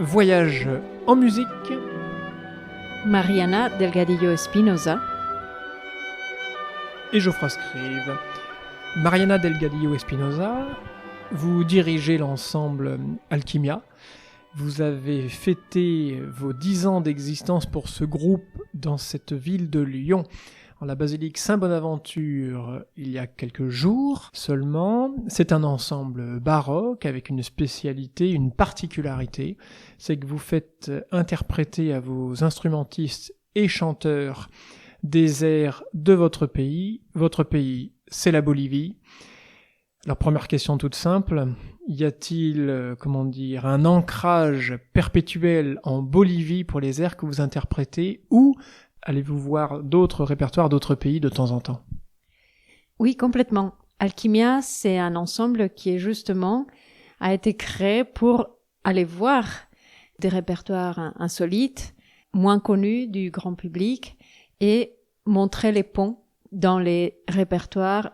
Voyage en musique. Mariana Delgadillo Espinosa Et Geoffroy Scrive. Mariana Delgadillo Espinosa, vous dirigez l'ensemble Alchimia. Vous avez fêté vos 10 ans d'existence pour ce groupe dans cette ville de Lyon, en la basilique Saint-Bonaventure, il y a quelques jours seulement. C'est un ensemble baroque avec une spécialité, une particularité, c'est que vous faites interpréter à vos instrumentistes et chanteurs des airs de votre pays. Votre pays, c'est la Bolivie. Alors, première question toute simple, y a-t-il, un ancrage perpétuel en Bolivie pour les airs que vous interprétez, ou allez-vous voir d'autres répertoires d'autres pays de temps en temps? Oui, complètement. Alchimia, c'est un ensemble qui a été créé pour aller voir des répertoires insolites, moins connus du grand public, et montrer les ponts dans les répertoires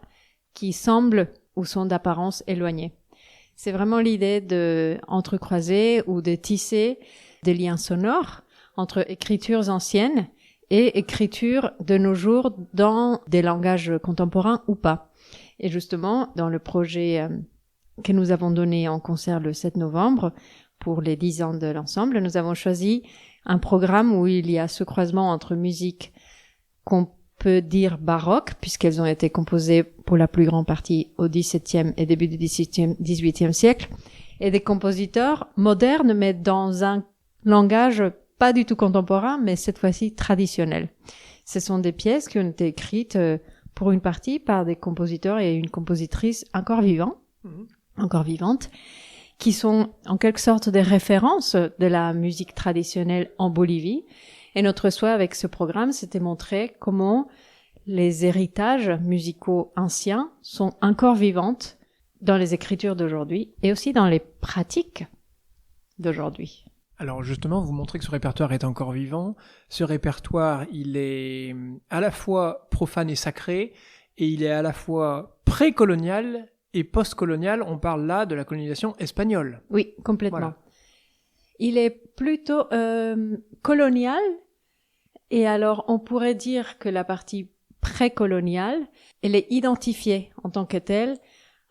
qui semblent ou sont d'apparence éloignés. C'est vraiment l'idée de entrecroiser ou de tisser des liens sonores entre écritures anciennes et écritures de nos jours dans des langages contemporains ou pas. Et justement, dans le projet que nous avons donné en concert le 7 novembre, pour les 10 ans de l'ensemble, nous avons choisi un programme où il y a ce croisement entre musique qu'on peut dire baroque, puisqu'elles ont été composées pour la plus grande partie au XVIIe et début du XVIIIe siècle, et des compositeurs modernes, mais dans un langage pas du tout contemporain, mais cette fois-ci traditionnel. Ce sont des pièces qui ont été écrites pour une partie par des compositeurs et une compositrice encore vivantes, qui sont en quelque sorte des références de la musique traditionnelle en Bolivie. Et notre souhait avec ce programme, c'était montrer comment les héritages musicaux anciens sont encore vivantes dans les écritures d'aujourd'hui et aussi dans les pratiques d'aujourd'hui. Alors justement, vous montrez que ce répertoire est encore vivant. Ce répertoire, il est à la fois profane et sacré, et il est à la fois précolonial et postcolonial. On parle là de la colonisation espagnole. Oui, complètement. Voilà. Il est plutôt colonial, et alors on pourrait dire que la partie précoloniale, elle est identifiée en tant que telle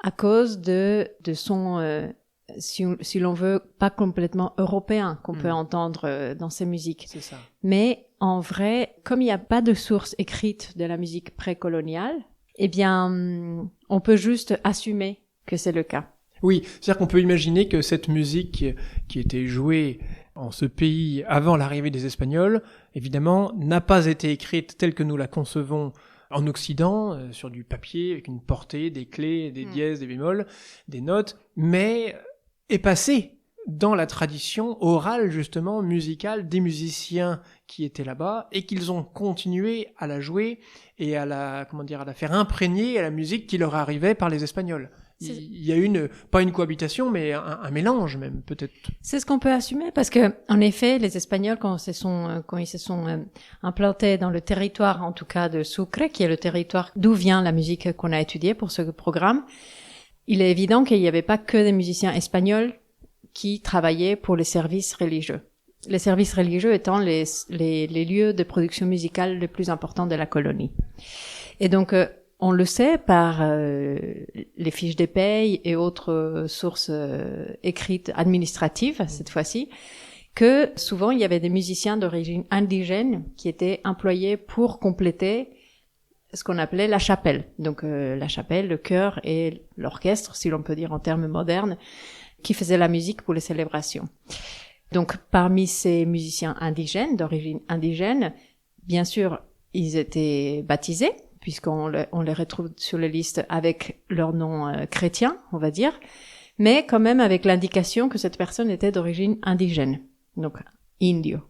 à cause de son, si l'on veut, pas complètement européen qu'on peut entendre dans ces musiques. C'est ça. Mais en vrai, comme il n'y a pas de source écrite de la musique précoloniale, eh bien, on peut juste assumer que c'est le cas. Oui, c'est-à-dire qu'on peut imaginer que cette musique qui était jouée en ce pays avant l'arrivée des Espagnols, évidemment, n'a pas été écrite telle que nous la concevons en Occident, sur du papier, avec une portée, des clés, des dièses, des bémols, des notes, mais est passée dans la tradition orale, justement, musicale des musiciens qui étaient là-bas, et qu'ils ont continué à la jouer et à la faire imprégner à la musique qui leur arrivait par les Espagnols. Il y a pas une cohabitation, mais un mélange même, peut-être. C'est ce qu'on peut assumer, parce que, en effet, les Espagnols, quand ils se sont implantés dans le territoire, en tout cas de Sucre, qui est le territoire d'où vient la musique qu'on a étudiée pour ce programme, il est évident qu'il n'y avait pas que des musiciens espagnols qui travaillaient pour les services religieux. Les services religieux étant les lieux de production musicale les plus importants de la colonie. Et donc, on le sait par les fiches des payes et autres sources écrites administratives, cette fois-ci, que souvent il y avait des musiciens d'origine indigène qui étaient employés pour compléter ce qu'on appelait la chapelle. Donc la chapelle, le chœur et l'orchestre, si l'on peut dire en termes modernes, qui faisaient la musique pour les célébrations. Donc parmi ces musiciens indigènes, d'origine indigène, bien sûr, ils étaient baptisés, puisqu'on les retrouve sur les listes avec leur nom chrétien, on va dire, mais quand même avec l'indication que cette personne était d'origine indigène, donc indio.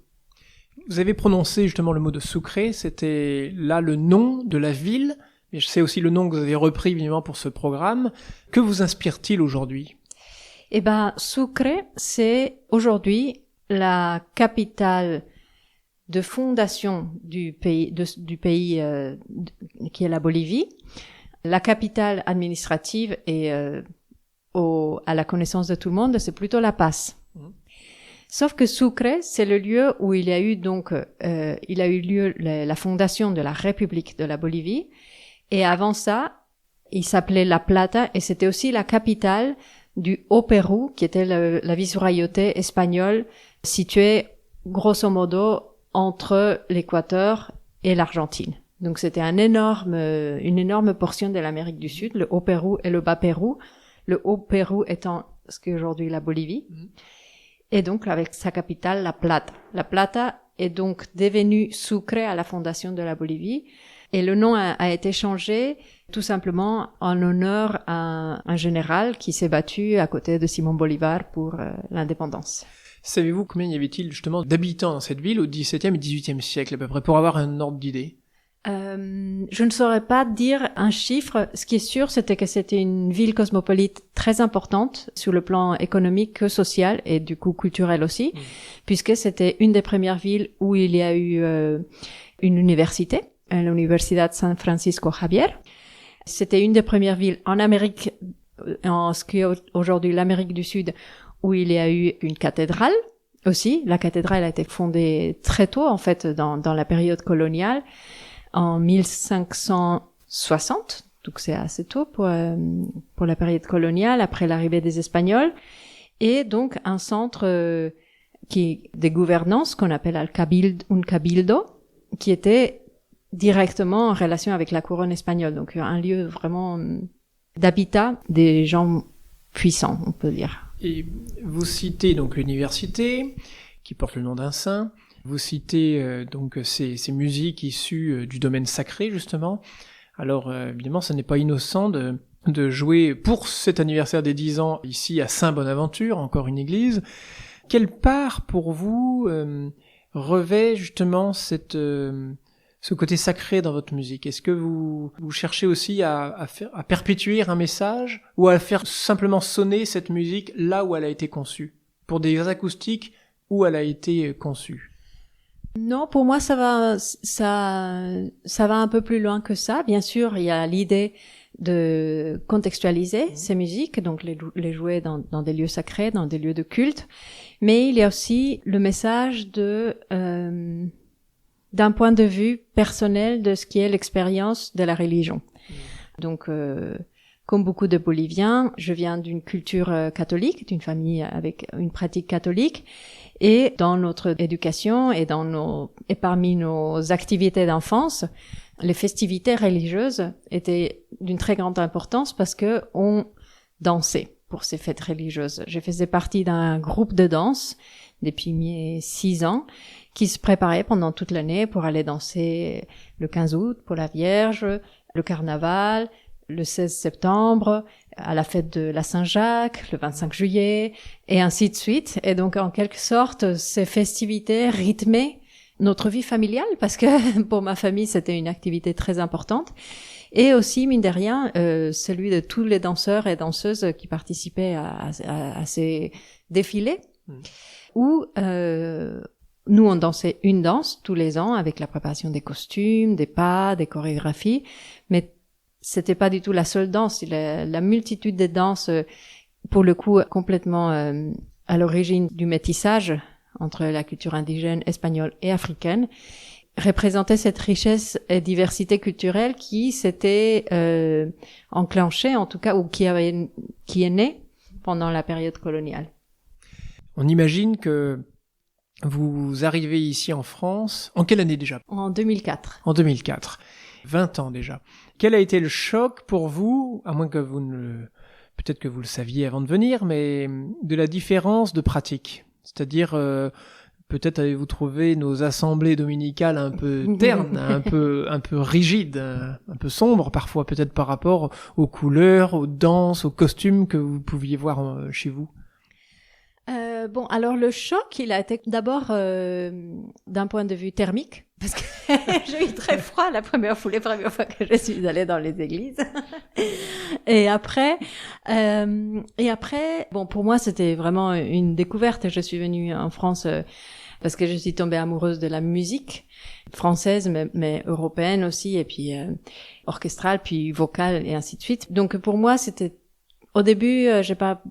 Vous avez prononcé justement le mot de Sucre, c'était là le nom de la ville, mais c'est aussi le nom que vous avez repris évidemment pour ce programme. Que vous inspire-t-il aujourd'hui? Eh ben, Sucre, c'est aujourd'hui la capitale de fondation du pays qui est la Bolivie. La capitale administrative et à la connaissance de tout le monde, c'est plutôt La Paz. Sauf que Sucre, c'est le lieu où il y a eu donc, il a eu lieu la fondation de la République de la Bolivie. Et avant ça, il s'appelait La Plata et c'était aussi la capitale du Haut-Pérou, qui était la vice-royauté espagnole située grosso modo entre l'Équateur et l'Argentine. Donc c'était une énorme portion de l'Amérique du Sud, le Haut-Pérou et le Bas-Pérou. Le Haut-Pérou étant ce qu'est aujourd'hui la Bolivie. Et donc avec sa capitale, La Plata. La Plata est donc devenue Sucre à la fondation de la Bolivie. Et le nom a été changé tout simplement en honneur à un général qui s'est battu à côté de Simón Bolívar pour l'indépendance. Savez-vous combien y avait-il justement d'habitants dans cette ville au XVIIe et XVIIIe siècle à peu près, pour avoir un ordre d'idée? Je ne saurais pas dire un chiffre. Ce qui est sûr, c'était que c'était une ville cosmopolite très importante sur le plan économique que social et du coup culturel aussi, puisque c'était une des premières villes où il y a eu une université, l'Universidad San Francisco Javier. C'était une des premières villes en Amérique, en ce qui est aujourd'hui l'Amérique du Sud, où il y a eu une cathédrale aussi. La cathédrale a été fondée très tôt, en fait, dans la période coloniale, en 1560. Donc c'est assez tôt pour la période coloniale, après l'arrivée des Espagnols. Et donc un centre de gouvernance qu'on appelle un cabildo, qui était directement en relation avec la couronne espagnole. Donc un lieu vraiment d'habitat des gens puissants, on peut dire. Et vous citez donc l'université, qui porte le nom d'un saint. Vous citez donc ces musiques issues du domaine sacré, justement. Alors, évidemment, ce n'est pas innocent de jouer pour cet anniversaire des 10 ans ici à Saint-Bonaventure, encore une église. Quelle part, pour vous, revêt justement ce côté sacré dans votre musique? Est-ce que vous cherchez aussi à perpétuer un message ou à faire simplement sonner cette musique là où elle a été conçue, pour des acoustiques où elle a été conçue? Non, pour moi, ça va un peu plus loin que ça. Bien sûr, il y a l'idée de contextualiser ces musiques, donc les jouer dans des lieux sacrés, dans des lieux de culte. Mais il y a aussi le message d'un point de vue personnel de ce qui est l'expérience de la religion. Donc, comme beaucoup de Boliviens, je viens d'une culture catholique, d'une famille avec une pratique catholique. Et dans notre éducation et parmi nos activités d'enfance, les festivités religieuses étaient d'une très grande importance parce que on dansait pour ces fêtes religieuses. Je faisais partie d'un groupe de danse depuis mes 6 ans qui se préparait pendant toute l'année pour aller danser le 15 août pour la Vierge, le carnaval, le 16 septembre, à la fête de la Saint-Jacques, le 25 juillet, et ainsi de suite. Et donc, en quelque sorte, ces festivités rythmaient notre vie familiale, parce que pour ma famille, c'était une activité très importante. Et aussi, mine de rien, celui de tous les danseurs et danseuses qui participaient à ces défilés, où nous, on dansait une danse tous les ans avec la préparation des costumes, des pas, des chorégraphies, mais c'était pas du tout la seule danse. La multitude de danses, pour le coup, complètement à l'origine du métissage entre la culture indigène, espagnole et africaine, représentait cette richesse et diversité culturelle qui s'était enclenchée, en tout cas, ou qui est née pendant la période coloniale. On imagine que vous arrivez ici en France, en quelle année déjà? En 2004. En 2004. 20 ans déjà. Quel a été le choc pour vous, à moins que peut-être que vous le saviez avant de venir, mais de la différence de pratique? C'est-à-dire, peut-être avez-vous trouvé nos assemblées dominicales un peu ternes, un peu rigides, un peu sombres parfois, peut-être par rapport aux couleurs, aux danses, aux costumes que vous pouviez voir chez vous? Bon, alors le choc, il a été d'abord d'un point de vue thermique, parce que j'ai eu très froid les premières fois que je suis allée dans les églises. Et après, bon, pour moi, c'était vraiment une découverte. Je suis venue en France parce que je suis tombée amoureuse de la musique française, mais européenne aussi, et puis orchestrale, puis vocale, et ainsi de suite. Donc pour moi, c'était au début, j'ai pas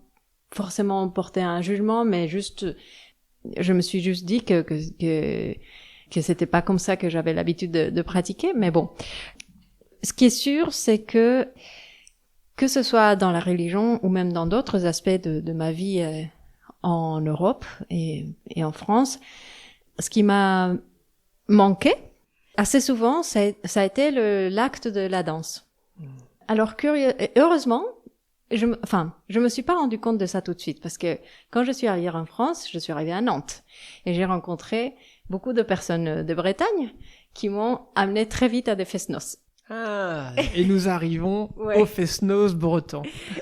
forcément porter un jugement, mais juste Je me suis juste dit que c'était pas comme ça que j'avais l'habitude de pratiquer, mais bon. Ce qui est sûr, c'est que ce soit dans la religion ou même dans d'autres aspects de ma vie en Europe et en France, ce qui m'a manqué assez souvent, ça a été l'acte de la danse. Alors heureusement, je me suis pas rendu compte de ça tout de suite, parce que quand je suis arrivée en France, je suis arrivée à Nantes et j'ai rencontré beaucoup de personnes de Bretagne qui m'ont amené très vite à des fest-noz. Ah, et nous arrivons au fest-noz breton.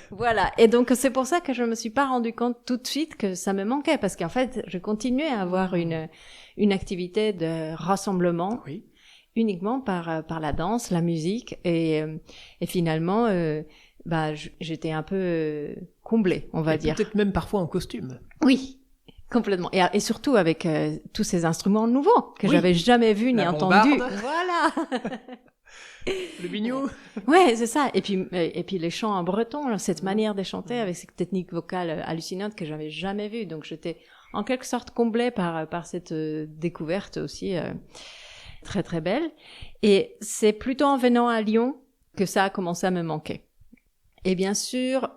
Voilà, et donc c'est pour ça que je me suis pas rendu compte tout de suite que ça me manquait, parce qu'en fait, je continuais à avoir une activité de rassemblement uniquement par la danse, la musique, et finalement, j'étais un peu comblée, on va dire. Peut-être même parfois en costume. Oui. Complètement. Et surtout avec tous ces instruments nouveaux que j'avais jamais vus ni entendus. Voilà. Le biniou. Ouais, c'est ça. Et puis les chants en breton, cette manière de chanter avec cette technique vocale hallucinante que j'avais jamais vue. Donc j'étais en quelque sorte comblée par cette découverte aussi très très belle. Et c'est plutôt en venant à Lyon que ça a commencé à me manquer. Et bien sûr,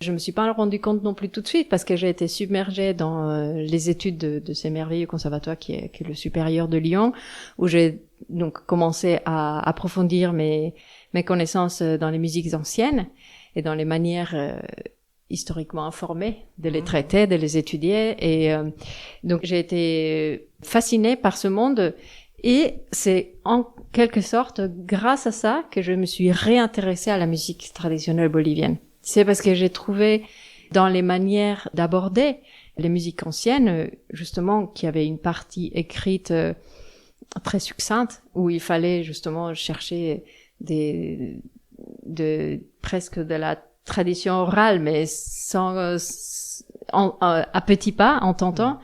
je me suis pas rendu compte non plus tout de suite, parce que j'ai été submergée dans les études de ces merveilleux conservatoires qui est le supérieur de Lyon, où j'ai donc commencé à approfondir mes connaissances dans les musiques anciennes et dans les manières historiquement informées de les traiter, de les étudier. Et donc j'ai été fascinée par ce monde, et c'est en quelque sorte grâce à ça que je me suis réintéressée à la musique traditionnelle bolivienne. C'est parce que j'ai trouvé dans les manières d'aborder les musiques anciennes, justement, qu'il y avait une partie écrite très succincte, où il fallait justement chercher presque de la tradition orale, mais à petits pas, en tentant,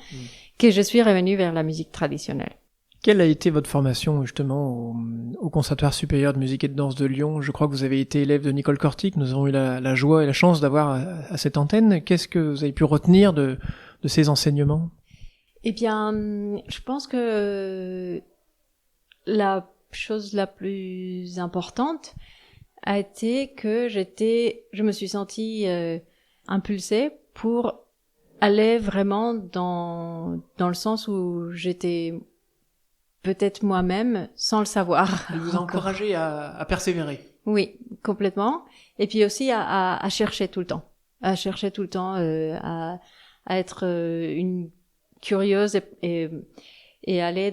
que je suis revenue vers la musique traditionnelle. Quelle a été votre formation justement au Conservatoire supérieur de musique et de danse de Lyon? Je crois que vous avez été élève de Nicole Cortic. Nous avons eu la joie et la chance d'avoir à cette antenne. Qu'est-ce que vous avez pu retenir de ces enseignements? Eh bien, je pense que la chose la plus importante a été que je me suis sentie impulsée pour aller vraiment dans le sens où j'étais peut-être moi-même sans le savoir. Elle vous a encouragé à persévérer. Oui, complètement. Et puis aussi à chercher tout le temps. À chercher tout le temps, à être une curieuse et aller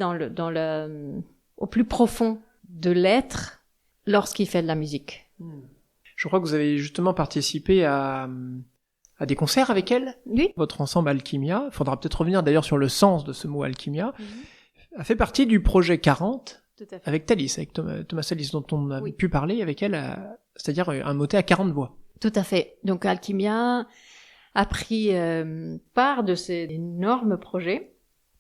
au plus profond de l'être lorsqu'il fait de la musique. Je crois que vous avez justement participé à des concerts avec elle. Oui. Votre ensemble Alchimia, il faudra peut-être revenir d'ailleurs sur le sens de ce mot Alchimia, a fait partie du projet 40 avec Thalys, avec Thomas Thalys, dont on a pu parler avec elle, c'est-à-dire un motet à 40 voix. Tout à fait. Donc Alchimia a pris part de ces énormes projets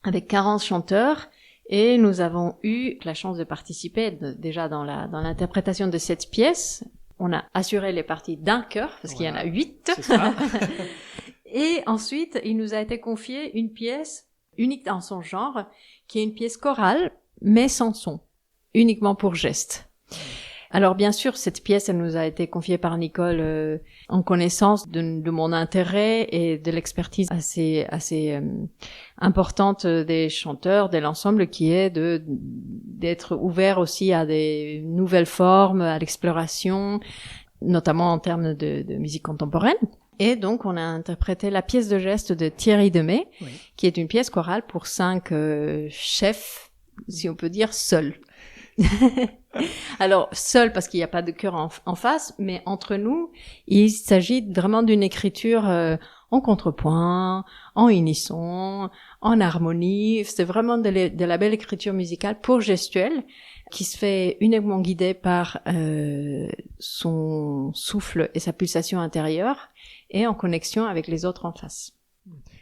avec 40 chanteurs, et nous avons eu la chance de participer déjà dans l'interprétation de cette pièce. On a assuré les parties d'un chœur, parce qu'il y en a 8. C'est ça. Et ensuite, il nous a été confié une pièce unique dans son genre, qui est une pièce chorale, mais sans son, uniquement pour geste. Alors bien sûr, cette pièce, elle nous a été confiée par Nicole en connaissance de mon intérêt et de l'expertise assez importante des chanteurs, de l'ensemble, qui est d'être ouvert aussi à des nouvelles formes, à l'exploration, notamment en termes de musique contemporaine. Et donc, on a interprété la pièce de geste de Thierry Demey, qui est une pièce chorale pour 5 chefs, si on peut dire, seuls. Alors, seul parce qu'il n'y a pas de chœur en face, mais entre nous, il s'agit vraiment d'une écriture en contrepoint, en unisson, en harmonie. C'est vraiment de la belle écriture musicale pour gestuelle, qui se fait uniquement guidée par son souffle et sa pulsation intérieure, et en connexion avec les autres en face.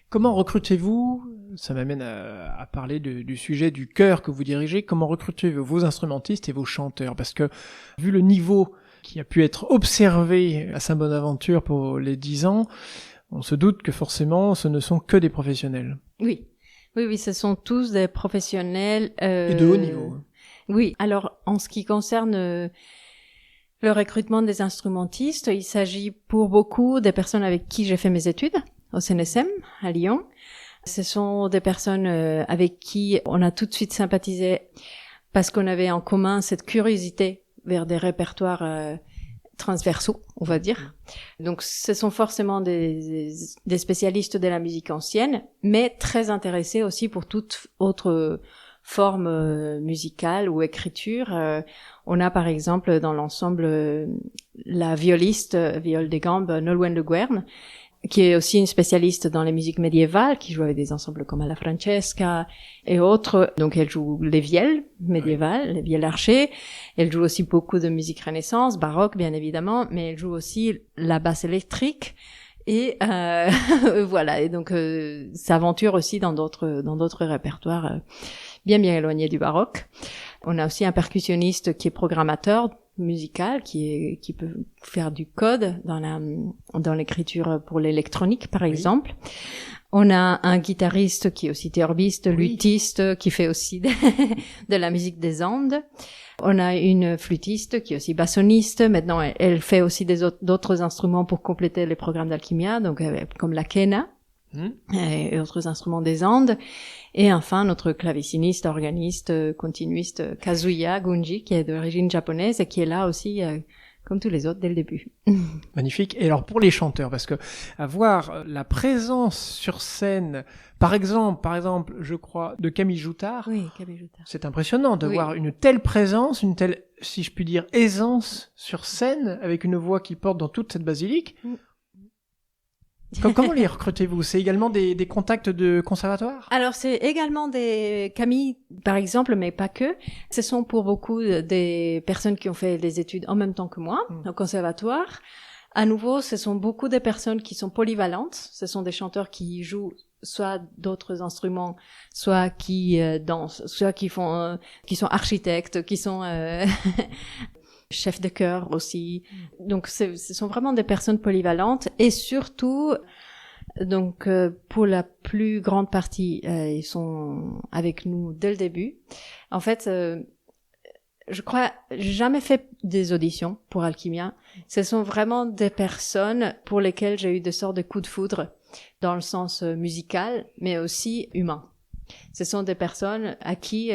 Comment recrutez-vous? Ça m'amène à parler du sujet du chœur que vous dirigez. Comment recrutez-vous vos instrumentistes et vos chanteurs? Parce que, vu le niveau qui a pu être observé à Saint-Bonaventure pour les 10 ans, on se doute que forcément, ce ne sont que des professionnels. Oui. Oui, oui, ce sont tous des professionnels. Et de haut niveau. Oui, alors en ce qui concerne le recrutement des instrumentistes, il s'agit pour beaucoup des personnes avec qui j'ai fait mes études au CNSM à Lyon. Ce sont des personnes avec qui on a tout de suite sympathisé parce qu'on avait en commun cette curiosité vers des répertoires transversaux, on va dire. Donc, ce sont forcément des spécialistes de la musique ancienne, mais très intéressés aussi pour toute autre forme musicale ou écriture. On a par exemple dans l'ensemble la violiste, viole des gambes, Nolwenn de Guern, qui est aussi une spécialiste dans les musiques médiévales, qui joue avec des ensembles comme Alla Francesca et autres. Donc elle joue les vielles médiévales, les vielles archées. Elle joue aussi beaucoup de musique renaissance, baroque bien évidemment, mais elle joue aussi la basse électrique. Et voilà, et donc s'aventure aussi dans d'autres répertoires bien éloignés du baroque. On a aussi un percussionniste qui est programmateur musical, qui peut faire du code dans l'écriture pour l'électronique par exemple. On a un guitariste qui est aussi théorbiste, luthiste, qui fait aussi de la musique des Andes. On a une flûtiste qui est aussi bassoniste. Maintenant, elle fait aussi d'autres instruments pour compléter les programmes d'Alchimia, donc comme la quena et autres instruments des Andes. Et enfin, notre claveciniste, organiste, continuiste, Kazuya Gunji, qui est d'origine japonaise et qui est là aussi comme tous les autres dès le début. Magnifique. Et alors pour les chanteurs, parce que avoir la présence sur scène, par exemple, je crois, de Camille Joutard, c'est impressionnant de voir une telle présence, une telle, si je puis dire, aisance sur scène, avec une voix qui porte dans toute cette basilique. Comment les recrutez-vous? C'est également des contacts de conservatoire? Alors, c'est également des Camille, par exemple, mais pas que. Ce sont pour beaucoup des personnes qui ont fait des études en même temps que moi, au conservatoire. À nouveau, ce sont beaucoup de personnes qui sont polyvalentes. Ce sont des chanteurs qui jouent soit d'autres instruments, soit qui dansent, soit qui sont architectes, qui sont chefs de chœur aussi. Donc, ce sont vraiment des personnes polyvalentes et surtout, donc, pour la plus grande partie, ils sont avec nous dès le début. En fait, je crois, j'ai jamais fait des auditions pour Alchimia. Ce sont vraiment des personnes pour lesquelles j'ai eu des sortes de coups de foudre dans le sens musical, mais aussi humain. Ce sont des personnes à qui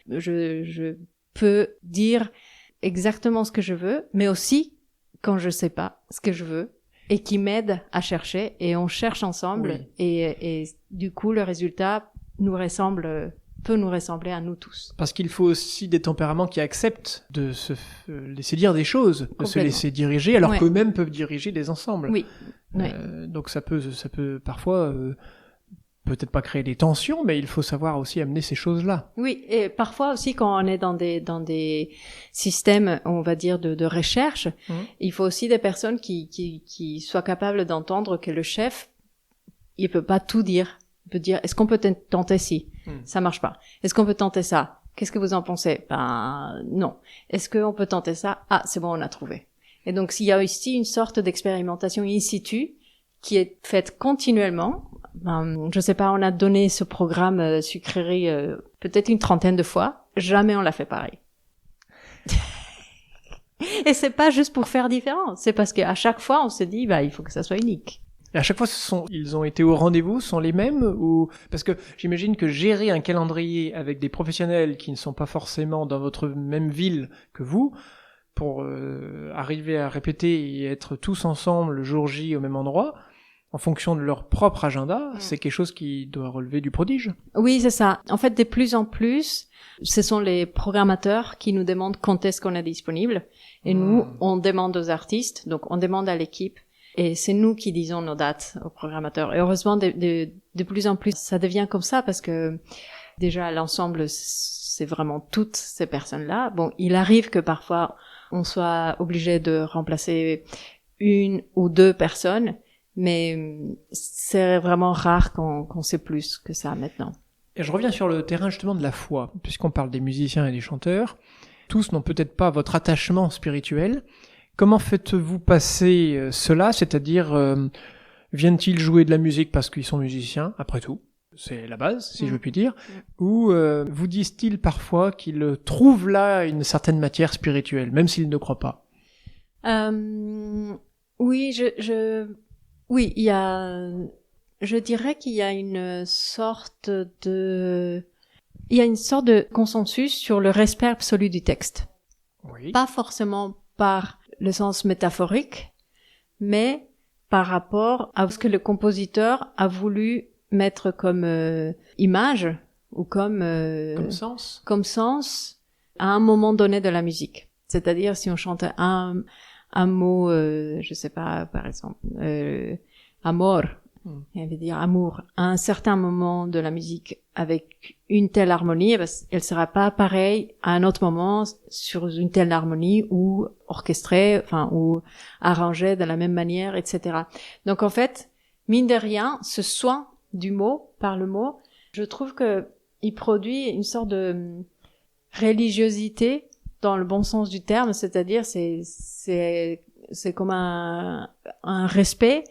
je peux dire exactement ce que je veux, mais aussi quand je sais pas ce que je veux et qui m'aident à chercher et on cherche ensemble et du coup le résultat peut nous ressembler à nous tous. Parce qu'il faut aussi des tempéraments qui acceptent de se laisser dire des choses, de se laisser diriger, alors qu'eux-mêmes peuvent diriger des ensembles. Oui. Donc ça peut parfois peut-être pas créer des tensions, mais il faut savoir aussi amener ces choses-là. Oui, et parfois aussi quand on est dans des systèmes, on va dire, de recherche, il faut aussi des personnes qui soient capables d'entendre que le chef, il peut pas tout dire. Il peut dire, est-ce qu'on peut tenter ci? Ça marche pas. Est-ce qu'on peut tenter ça? Qu'est-ce que vous en pensez? Ben, non. Est-ce qu'on peut tenter ça? Ah, c'est bon, on a trouvé. Et donc, s'il y a aussi une sorte d'expérimentation in situ qui est faite continuellement. Je sais pas, on a donné ce programme Sucrerie peut-être une 30aine de fois. Jamais on l'a fait pareil. Et c'est pas juste pour faire différent. C'est parce qu'à chaque fois, on se dit, il faut que ça soit unique. Et à chaque fois, ils ont été au rendez-vous, sont les mêmes ou parce que j'imagine que gérer un calendrier avec des professionnels qui ne sont pas forcément dans votre même ville que vous, pour arriver à répéter et être tous ensemble le jour J au même endroit, en fonction de leur propre agenda, c'est quelque chose qui doit relever du prodige. Oui, c'est ça. En fait, de plus en plus, ce sont les programmateurs qui nous demandent quand est-ce qu'on est disponible. Et nous, on demande aux artistes, donc on demande à l'équipe. Et c'est nous qui disons nos dates aux programmateurs. Et heureusement, de plus en plus, ça devient comme ça parce que déjà, l'ensemble, c'est vraiment toutes ces personnes-là. Bon, il arrive que parfois, on soit obligé de remplacer une ou deux personnes, mais c'est vraiment rare qu'on sait plus que ça maintenant. Et je reviens sur le terrain justement de la foi, puisqu'on parle des musiciens et des chanteurs. Tous n'ont peut-être pas votre attachement spirituel. Comment faites-vous passer cela, c'est-à-dire viennent-ils jouer de la musique parce qu'ils sont musiciens, après tout? c'est la base, si je puis dire, ou vous disent-ils parfois qu'ils trouvent là une certaine matière spirituelle, même s'ils ne croient pas? Oui, oui, je dirais qu'il y a une sorte de consensus sur le respect absolu du texte. Oui. Pas forcément par le sens métaphorique, mais par rapport à ce que le compositeur a voulu mettre comme image ou comme sens à un moment donné de la musique. C'est-à-dire si on chante un mot, je sais pas, par exemple, amor, elle veut dire amour, à un certain moment de la musique avec une telle harmonie, elle sera pas pareille à un autre moment sur une telle harmonie ou orchestrée, enfin, ou arrangée de la même manière, etc. Donc en fait, mine de rien, ce soin du mot, par le mot, je trouve que il produit une sorte de religiosité dans le bon sens du terme, c'est-à-dire c'est comme un respect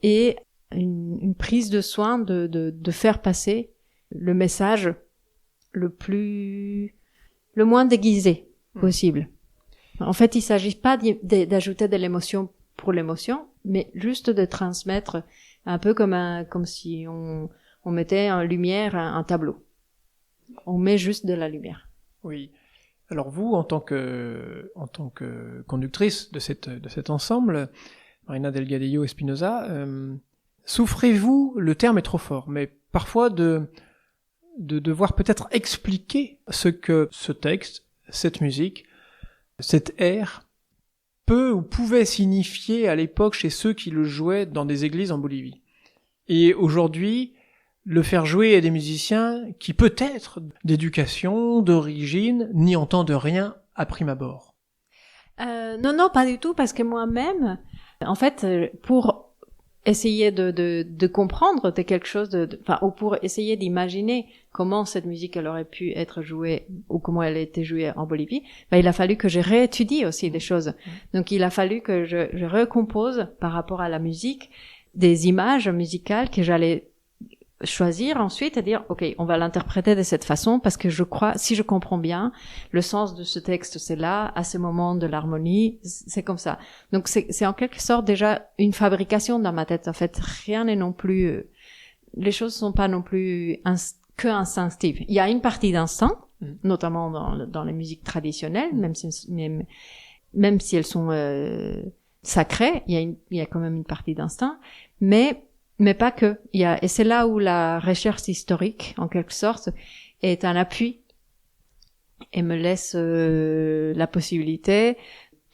et une prise de soin de faire passer le message le moins déguisé possible. En fait, il s'agit pas d'ajouter de l'émotion pour l'émotion, mais juste de transmettre un peu comme si on mettait en lumière un tableau. On met juste de la lumière. Oui. Alors vous, en tant que conductrice de cet ensemble, Marina Delgadillo Espinosa, souffrez-vous, le terme est trop fort, mais parfois de devoir peut-être expliquer ce que ce texte, cette musique, cet air peut ou pouvait signifier à l'époque chez ceux qui le jouaient dans des églises en Bolivie. Et aujourd'hui, le faire jouer à des musiciens qui peut-être d'éducation, d'origine, n'y entendent rien à prime abord. Non, pas du tout, parce que moi-même, en fait, pour essayer de comprendre de quelque chose ou pour essayer d'imaginer comment cette musique elle aurait pu être jouée ou comment elle a été jouée en Bolivie, il a fallu que je réétudie aussi des choses. Donc il a fallu que je recompose par rapport à la musique des images musicales que j'allais choisir ensuite et dire ok, on va l'interpréter de cette façon parce que je crois, si je comprends bien, le sens de ce texte c'est là, à ce moment de l'harmonie, c'est comme ça. Donc c'est en quelque sorte déjà une fabrication dans ma tête. En fait, rien n'est non plus, les choses sont pas non plus que instinctives. Il y a une partie d'instinct, notamment dans les musiques traditionnelles, même si elles sont sacrées, il y a quand même une partie d'instinct, mais pas que. Et c'est là où la recherche historique, en quelque sorte, est un appui et me laisse la possibilité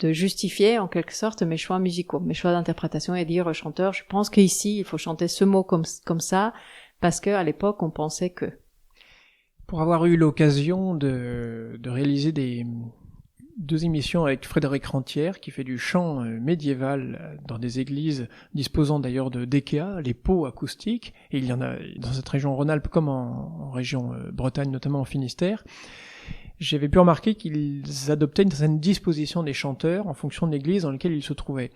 de justifier, en quelque sorte, mes choix musicaux, mes choix d'interprétation et dire au chanteur, je pense qu'ici, il faut chanter ce mot comme ça, parce que à l'époque, on pensait que. Pour avoir eu l'occasion de réaliser deux émissions avec Frédéric Rentière, qui fait du chant médiéval dans des églises disposant d'ailleurs de DKA, les pots acoustiques, et il y en a dans cette région Rhône-Alpes comme en région Bretagne, notamment en Finistère. J'avais pu remarquer qu'ils adoptaient une certaine disposition des chanteurs en fonction de l'église dans laquelle ils se trouvaient.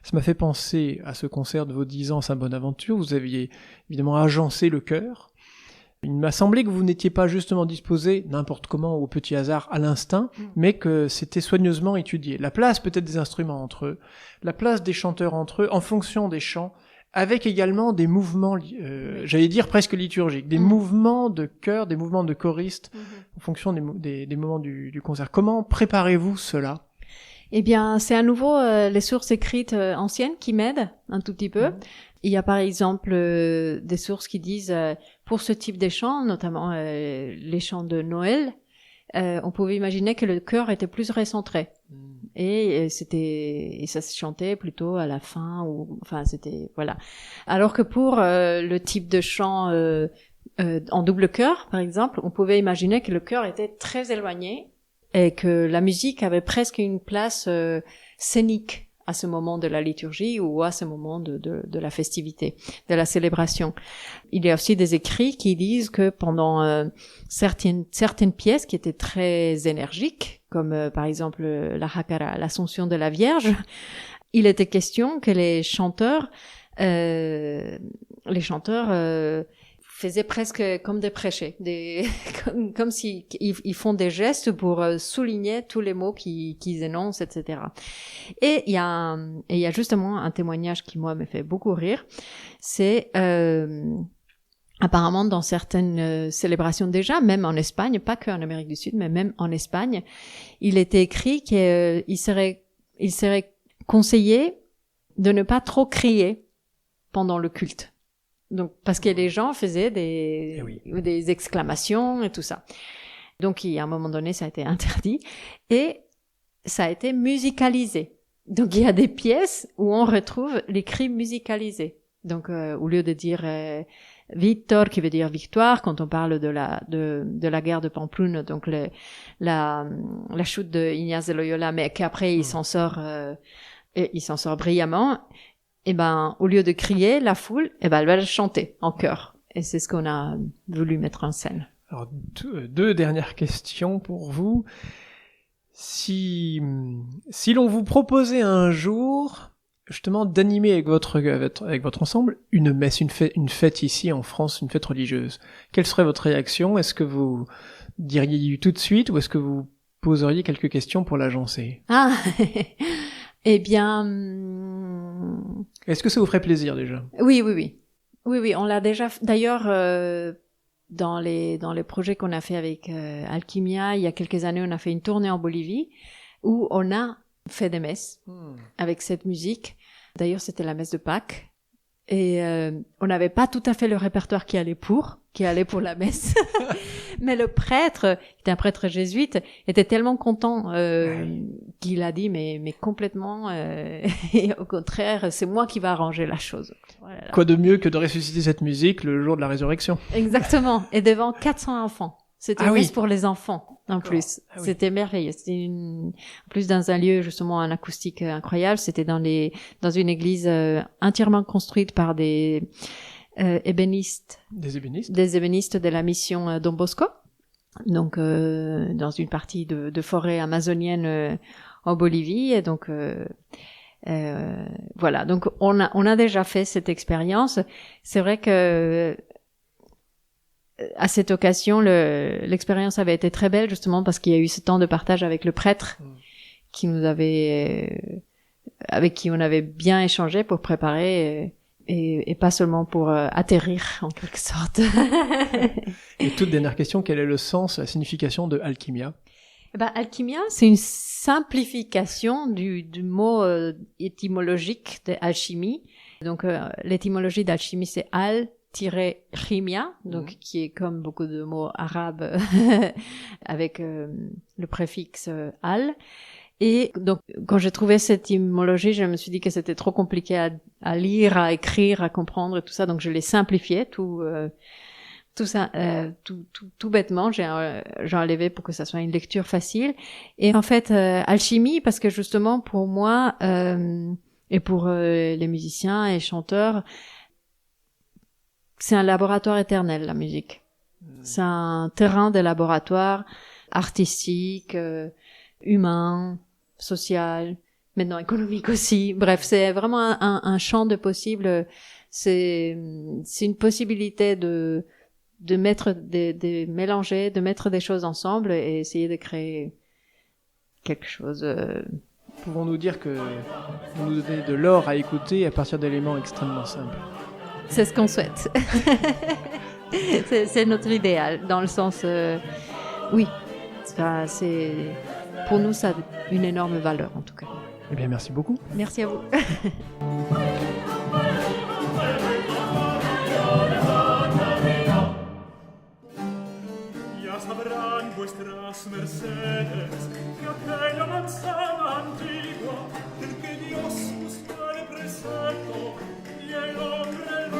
Ça m'a fait penser à ce concert de vos 10 ans à Saint-Bonaventure. Vous aviez évidemment agencé le chœur. Il m'a semblé que vous n'étiez pas justement disposé n'importe comment au petit hasard à l'instinct, mais que c'était soigneusement étudié. La place peut-être des instruments entre eux, la place des chanteurs entre eux en fonction des chants, avec également des mouvements, j'allais dire presque liturgiques, des mouvements de chœur, des mouvements de choristes en fonction des moments du concert. Comment préparez-vous cela ? Eh bien, c'est à nouveau les sources écrites anciennes qui m'aident un tout petit peu. Il y a par exemple des sources qui disent pour ce type de chants, notamment les chants de Noël, on pouvait imaginer que le chœur était plus recentré et ça se chantait plutôt à la fin c'était voilà. Alors que pour le type de chant en double chœur, par exemple, on pouvait imaginer que le chœur était très éloigné et que la musique avait presque une place scénique à ce moment de la liturgie ou à ce moment de la festivité, de la célébration. Il y a aussi des écrits qui disent que pendant certaines pièces qui étaient très énergiques, comme par exemple la Hakara, l'Assomption de la Vierge, il était question que les chanteurs faisaient presque comme des prêchés, comme si ils font des gestes pour souligner tous les mots qu'ils énoncent, etc. Et il y a justement un témoignage qui moi me fait beaucoup rire. C'est apparemment dans certaines célébrations déjà, même en Espagne, pas qu'en Amérique du Sud, mais même en Espagne, il était écrit qu'il serait conseillé de ne pas trop crier pendant le culte. Donc, parce que les gens faisaient des exclamations et tout ça. Donc, à un moment donné, ça a été interdit et ça a été musicalisé. Donc, il y a des pièces où on retrouve les cris musicalisés. Donc, au lieu de dire Victor, qui veut dire victoire, quand on parle de la guerre de Pamplune, donc la chute de Ignace de Loyola, mais qu'après il s'en sort brillamment. Et ben, au lieu de crier, la foule, elle va chanter en chœur. Et c'est ce qu'on a voulu mettre en scène. Alors, deux dernières questions pour vous. Si l'on vous proposait un jour, justement, d'animer avec votre ensemble une messe, une fête ici en France, une fête religieuse, quelle serait votre réaction? Est-ce que vous diriez oui tout de suite ou est-ce que vous poseriez quelques questions pour l'agencer? Ah, eh bien... Est-ce que ça vous ferait plaisir déjà? Oui, on l'a déjà fait. D'ailleurs, dans les projets qu'on a fait avec Alchimia, il y a quelques années, on a fait une tournée en Bolivie où on a fait des messes avec cette musique. D'ailleurs, c'était la messe de Pâques. Et on n'avait pas tout à fait le répertoire qui allait pour la messe. Mais le prêtre, qui était un prêtre jésuite, était tellement content qu'il a dit mais complètement et au contraire, c'est moi qui va arranger la chose. Voilà. Quoi de mieux que de ressusciter cette musique le jour de la résurrection? Exactement. Et devant 400 enfants. C'était une messe pour les enfants, en plus. Ah oui. C'était merveilleux. C'était en plus dans un lieu, justement, un acoustique incroyable. C'était dans une église entièrement construite par des ébénistes. Des ébénistes? Des ébénistes de la mission Don Bosco. Donc, dans une partie de forêt amazonienne en Bolivie. Et donc, voilà. Donc, on a déjà fait cette expérience. C'est vrai que, à cette occasion, l'expérience avait été très belle, justement, parce qu'il y a eu ce temps de partage avec le prêtre avec qui on avait bien échangé pour préparer et pas seulement pour atterrir, en quelque sorte. Et toute dernière question, quel est le sens, la signification de Alchimia? Alchimia, c'est une simplification du mot étymologique de alchimie. Donc, l'étymologie d'alchimie, c'est al-chimia, donc qui est comme beaucoup de mots arabes avec le préfixe al. Et donc, quand j'ai trouvé cette étymologie, je me suis dit que c'était trop compliqué à lire, à écrire, à comprendre et tout ça. Donc, je l'ai simplifié, tout ça, tout bêtement. J'ai enlevé pour que ça soit une lecture facile. Et en fait, alchimie, parce que justement, pour moi, et pour les musiciens et chanteurs, c'est un laboratoire éternel, la musique. C'est un terrain de laboratoire artistique, humain, social, maintenant économique aussi. Bref, c'est vraiment un champ de possibles. C'est une possibilité de mélanger, de mettre des choses ensemble et essayer de créer quelque chose. Pouvons-nous dire que vous nous donnez de l'or à écouter à partir d'éléments extrêmement simples? C'est ce qu'on souhaite. c'est notre idéal, dans le sens... oui, c'est... Pour nous, ça a une énorme valeur, en tout cas. Eh bien, merci beaucoup. Merci à vous. Vuestras mercedes, que aquella manzana antigua, en que Dios busca el presento y el hombre el